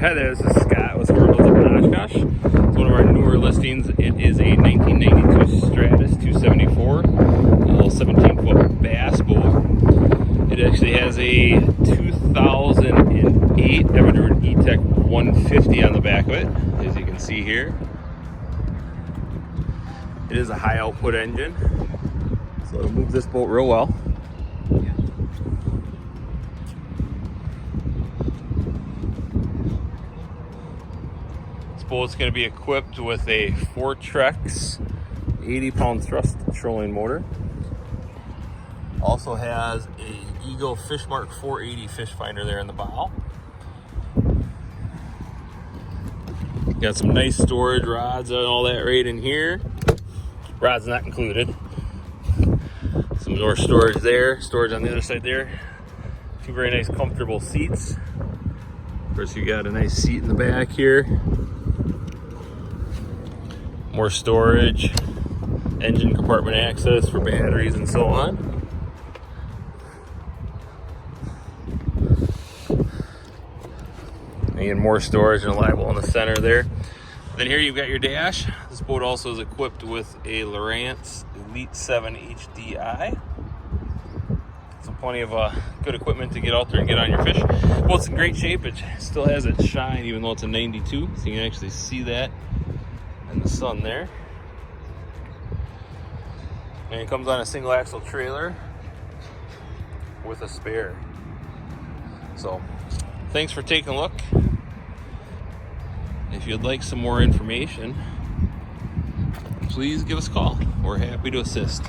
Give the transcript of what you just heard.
Hi there, this is Scott with SkipperBud's in Oshkosh. It's one of our newer listings. It is a 1992 Stratos 274, a little 17-foot bass boat. It actually has a 2008 Evinrude E-Tech 150 on the back of it, as you can see here. It is a high output engine, so it'll move this boat real well. This boat's going to be equipped with a 4-Trex 80-pound thrust trolling motor. Also has a Eagle Fishmark 480 fish finder there in the bow. Got some nice storage rods and all that right in here. Rods not included. Some more storage there, storage on the other side there. Two very nice comfortable seats. Of course, you got a nice seat in the back here. More storage, engine compartment access for batteries and so on. And more storage and a live well in the center there. Then here you've got your dash. This boat also is equipped with a Lowrance Elite 7 HDI. So plenty of good equipment to get out there and get on your fish. Boat's in great shape. It still has its shine even though it's a 92. So you can actually see that in the sun there. And it comes on a single axle trailer with a spare. So thanks for taking a look. If you'd like some more information, please give us a call. We're happy to assist.